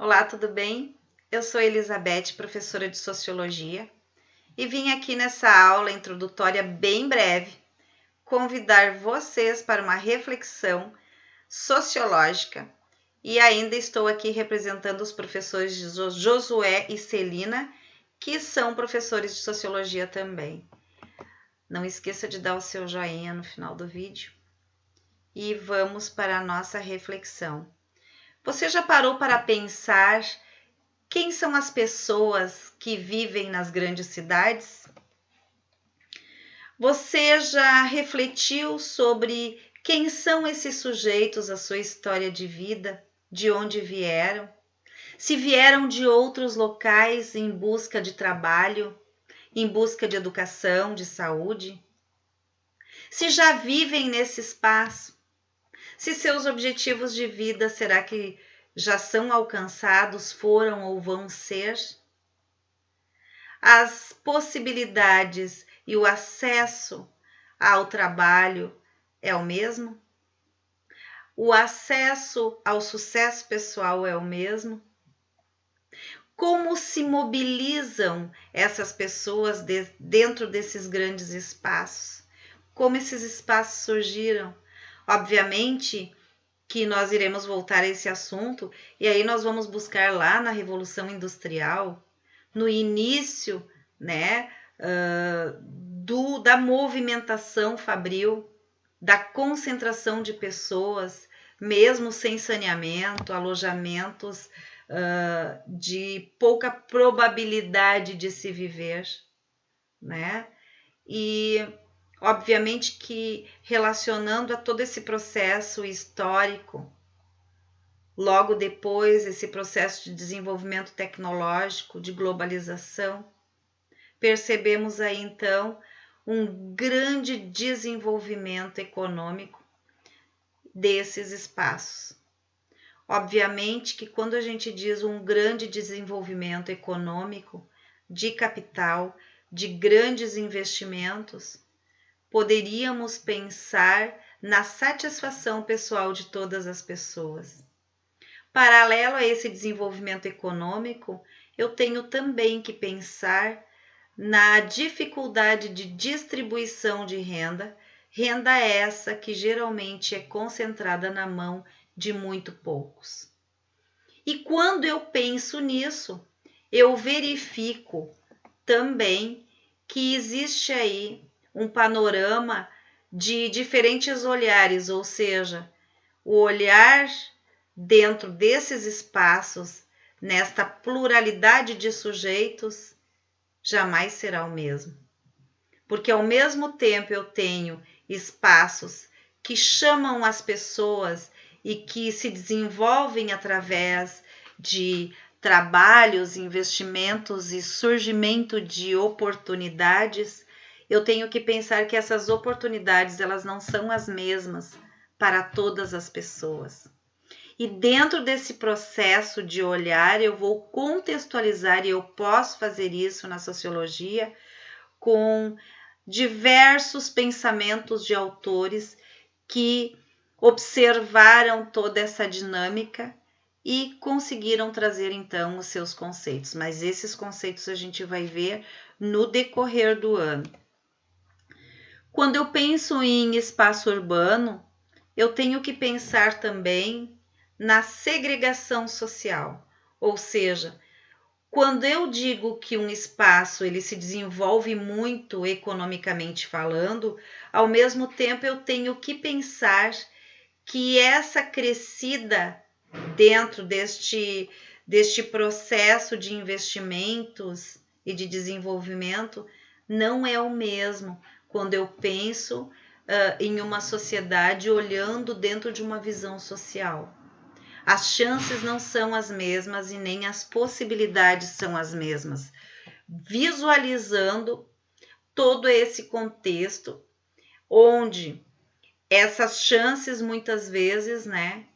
Olá, tudo bem? Eu sou Elizabeth, professora de Sociologia, e vim aqui nessa aula introdutória bem breve convidar vocês para uma reflexão sociológica e ainda estou aqui representando os professores Josué e Celina, que são professores de Sociologia também. Não esqueça de dar o seu joinha no final do vídeo e vamos para a nossa reflexão. Você já parou para pensar quem são as pessoas que vivem nas grandes cidades? Você já refletiu sobre quem são esses sujeitos, a sua história de vida, de onde vieram? Se vieram de outros locais em busca de trabalho, em busca de educação, de saúde? Se já vivem nesse espaço? Se seus objetivos de vida, será que já são alcançados, foram ou vão ser? As possibilidades e o acesso ao trabalho é o mesmo? O acesso ao sucesso pessoal é o mesmo? Como se mobilizam essas pessoas dentro desses grandes espaços? Como esses espaços surgiram? Obviamente que nós iremos voltar a esse assunto e aí nós vamos buscar lá na Revolução Industrial, no início, né, da movimentação fabril, da concentração de pessoas, mesmo sem saneamento, alojamentos de pouca probabilidade de se viver, né? E obviamente que relacionando a todo esse processo histórico, logo depois esse processo de desenvolvimento tecnológico, de globalização, percebemos aí então um grande desenvolvimento econômico desses espaços. Obviamente que quando a gente diz um grande desenvolvimento econômico, de capital, de grandes investimentos, poderíamos pensar na satisfação pessoal de todas as pessoas. Paralelo a esse desenvolvimento econômico, eu tenho também que pensar na dificuldade de distribuição de renda, renda essa que geralmente é concentrada na mão de muito poucos. E quando eu penso nisso, eu verifico também que existe aí um panorama de diferentes olhares, ou seja, o olhar dentro desses espaços, nesta pluralidade de sujeitos, jamais será o mesmo. Porque ao mesmo tempo eu tenho espaços que chamam as pessoas e que se desenvolvem através de trabalhos, investimentos e surgimento de oportunidades, eu tenho que pensar que essas oportunidades elas não são as mesmas para todas as pessoas. E dentro desse processo de olhar, eu vou contextualizar, e eu posso fazer isso na sociologia, com diversos pensamentos de autores que observaram toda essa dinâmica e conseguiram trazer então os seus conceitos. Mas esses conceitos a gente vai ver no decorrer do ano. Quando eu penso em espaço urbano, eu tenho que pensar também na segregação social, ou seja, quando eu digo que um espaço ele se desenvolve muito economicamente falando, ao mesmo tempo eu tenho que pensar que essa crescida dentro deste processo de investimentos e de desenvolvimento não é o mesmo quando eu penso em uma sociedade olhando dentro de uma visão social. As chances não são as mesmas e nem as possibilidades são as mesmas. Visualizando todo esse contexto, onde essas chances muitas vezes, né,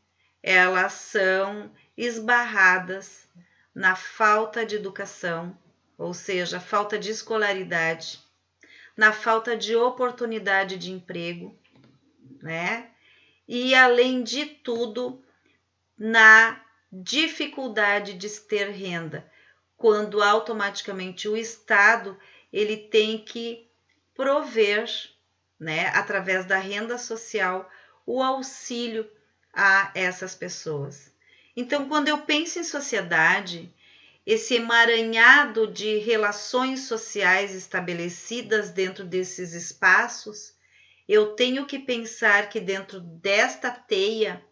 elas são esbarradas na falta de educação, ou seja, falta de escolaridade, na falta de oportunidade de emprego, né? E além de tudo, na dificuldade de ter renda, quando automaticamente o Estado ele tem que prover, né, através da renda social, o auxílio a essas pessoas. Então, quando eu penso em sociedade, esse emaranhado de relações sociais estabelecidas dentro desses espaços, eu tenho que pensar que dentro desta teia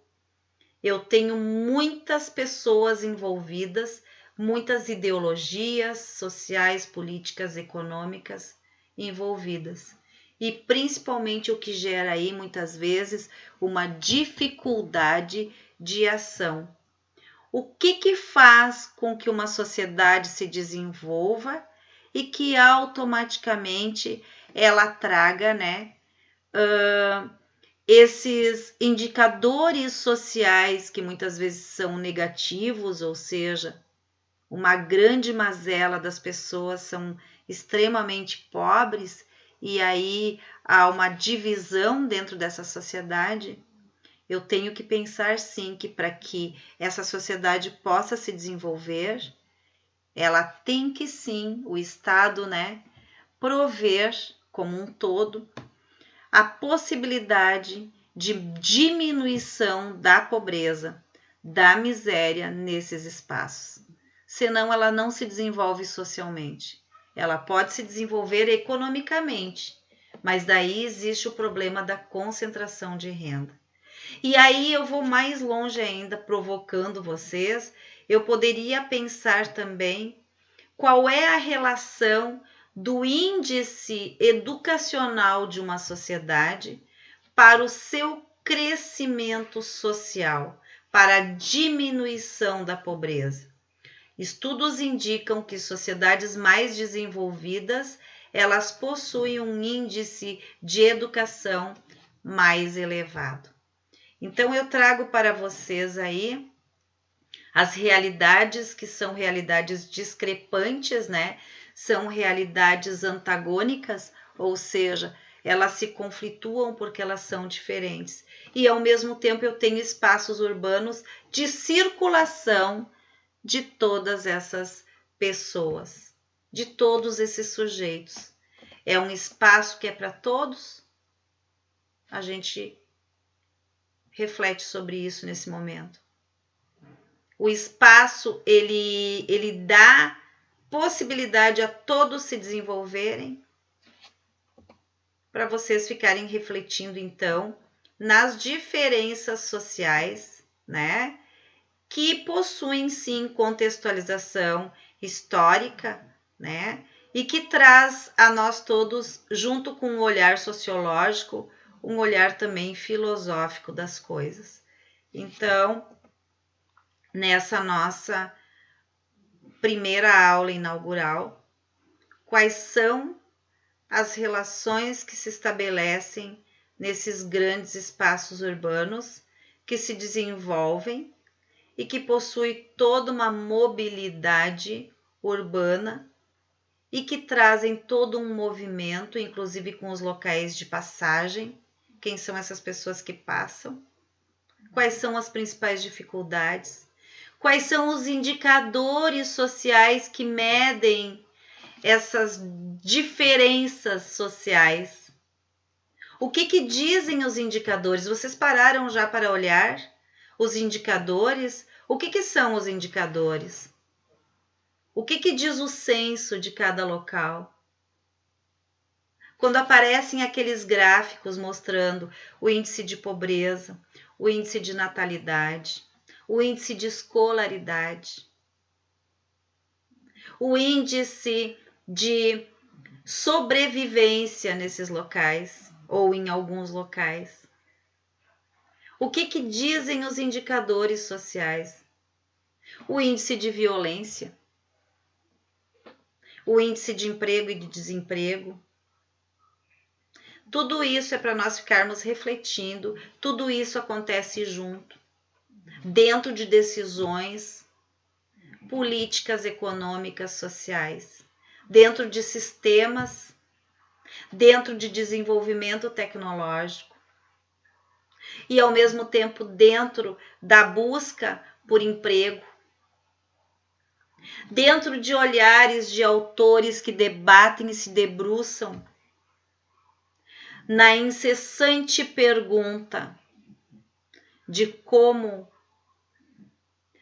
eu tenho muitas pessoas envolvidas, muitas ideologias sociais, políticas, econômicas envolvidas. E principalmente o que gera aí muitas vezes uma dificuldade de ação. O que faz com que uma sociedade se desenvolva e que automaticamente ela traga, né, esses indicadores sociais que muitas vezes são negativos, ou seja, uma grande mazela das pessoas são extremamente pobres e aí há uma divisão dentro dessa sociedade. Eu tenho que pensar sim que para que essa sociedade possa se desenvolver, ela tem que sim, o Estado, né, prover como um todo a possibilidade de diminuição da pobreza, da miséria nesses espaços. Senão ela não se desenvolve socialmente. Ela pode se desenvolver economicamente, mas daí existe o problema da concentração de renda. E aí eu vou mais longe ainda, provocando vocês. Eu poderia pensar também qual é a relação do índice educacional de uma sociedade para o seu crescimento social, para a diminuição da pobreza. Estudos indicam que sociedades mais desenvolvidas, elas possuem um índice de educação mais elevado. Então eu trago para vocês aí as realidades que são realidades discrepantes, né? São realidades antagônicas, ou seja, elas se conflituam porque elas são diferentes. E ao mesmo tempo eu tenho espaços urbanos de circulação de todas essas pessoas, de todos esses sujeitos. É um espaço que é para todos? A gente reflete sobre isso nesse momento. O espaço, ele dá possibilidade a todos se desenvolverem, para vocês ficarem refletindo, então, nas diferenças sociais, né? Que possuem, sim, contextualização histórica, né? E que traz a nós todos, junto com um olhar sociológico, um olhar também filosófico das coisas. Então, nessa nossa primeira aula inaugural, quais são as relações que se estabelecem nesses grandes espaços urbanos que se desenvolvem e que possuem toda uma mobilidade urbana e que trazem todo um movimento, inclusive com os locais de passagem. Quem são essas pessoas que passam? Quais são as principais dificuldades? Quais são os indicadores sociais que medem essas diferenças sociais? O que dizem os indicadores? Vocês pararam já para olhar os indicadores? O que são os indicadores? O que diz o censo de cada local? Quando aparecem aqueles gráficos mostrando o índice de pobreza, o índice de natalidade, o índice de escolaridade, o índice de sobrevivência nesses locais ou em alguns locais. O que dizem os indicadores sociais? O índice de violência, o índice de emprego e de desemprego. Tudo isso é para nós ficarmos refletindo, tudo isso acontece junto, dentro de decisões políticas, econômicas, sociais, dentro de sistemas, dentro de desenvolvimento tecnológico e, ao mesmo tempo, dentro da busca por emprego, dentro de olhares de autores que debatem e se debruçam na incessante pergunta de como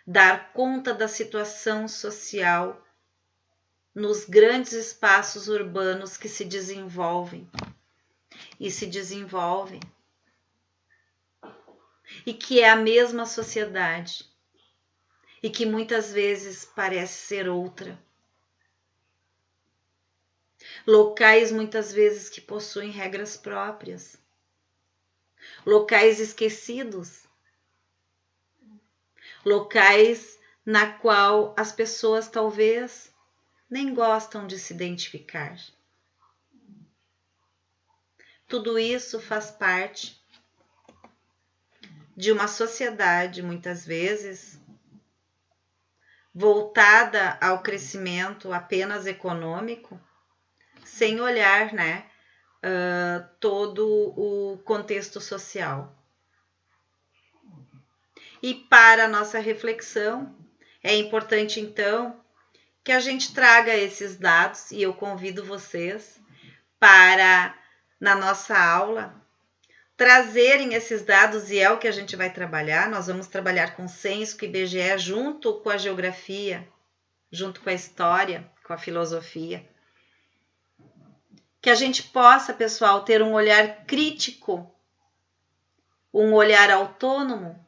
dar conta da situação social nos grandes espaços urbanos que se desenvolvem e se desenvolvem, e que é a mesma sociedade e que muitas vezes parece ser outra. Locais muitas vezes que possuem regras próprias, locais esquecidos, locais na qual as pessoas talvez nem gostam de se identificar. Tudo isso faz parte de uma sociedade, muitas vezes, voltada ao crescimento apenas econômico, sem olhar, todo o contexto social. E para a nossa reflexão, é importante, então, que a gente traga esses dados, e eu convido vocês para, na nossa aula, trazerem esses dados, e é o que a gente vai trabalhar. Nós vamos trabalhar com o censo, com o IBGE, junto com a geografia, junto com a história, com a filosofia. Que a gente possa, pessoal, ter um olhar crítico, um olhar autônomo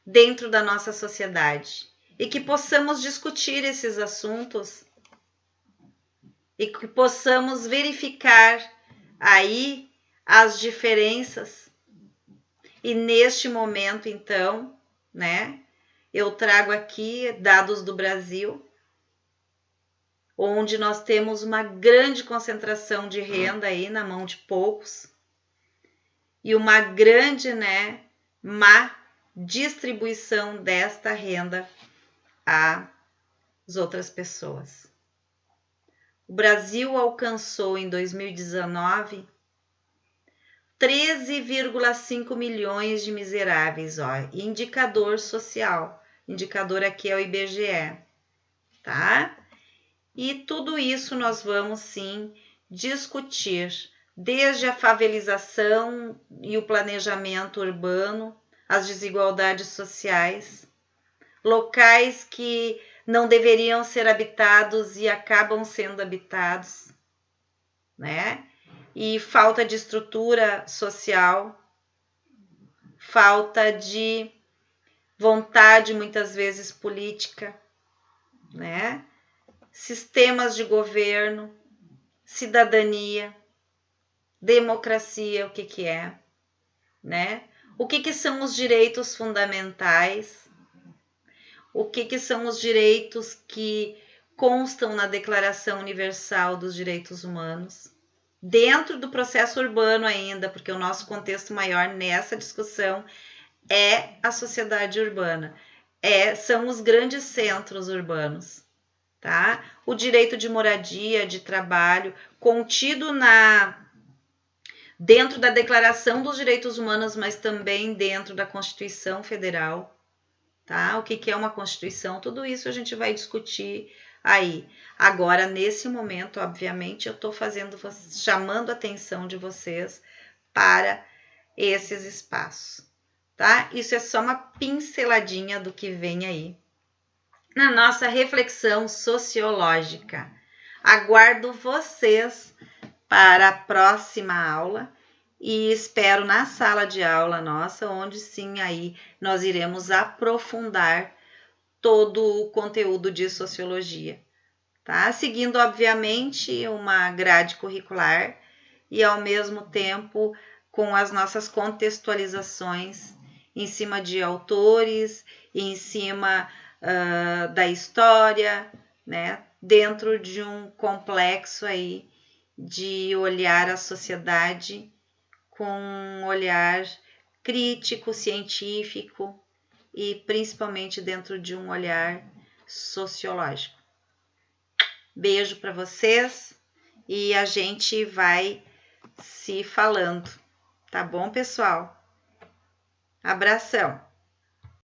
dentro da nossa sociedade. E que possamos discutir esses assuntos e que possamos verificar aí as diferenças. E neste momento, então, eu trago aqui dados do Brasil, onde nós temos uma grande concentração de renda aí na mão de poucos e uma grande, má distribuição desta renda às outras pessoas. O Brasil alcançou em 2019 13,5 milhões de miseráveis, indicador social. Indicador aqui é o IBGE, tá? E tudo isso nós vamos sim discutir, desde a favelização e o planejamento urbano, as desigualdades sociais, locais que não deveriam ser habitados e acabam sendo habitados, E falta de estrutura social, falta de vontade, muitas vezes, política, Sistemas de governo, cidadania, democracia, o que é, O que são os direitos fundamentais, o que são os direitos que constam na Declaração Universal dos Direitos Humanos, dentro do processo urbano ainda, porque o nosso contexto maior nessa discussão é a sociedade urbana, são os grandes centros urbanos, tá? O direito de moradia, de trabalho, contido dentro da Declaração dos Direitos Humanos, mas também dentro da Constituição Federal, tá? O que é uma Constituição? Tudo isso a gente vai discutir aí. Agora, nesse momento, obviamente, eu estou chamando a atenção de vocês para esses espaços, tá? Isso é só uma pinceladinha do que vem aí na nossa reflexão sociológica. Aguardo vocês para a próxima aula e espero na sala de aula nossa, onde sim aí nós iremos aprofundar todo o conteúdo de sociologia, tá? Seguindo, obviamente, uma grade curricular e, ao mesmo tempo, com as nossas contextualizações em cima de autores, em cima da história, dentro de um complexo aí de olhar a sociedade com um olhar crítico, científico e principalmente dentro de um olhar sociológico. Beijo para vocês e a gente vai se falando, tá bom, pessoal? Abração!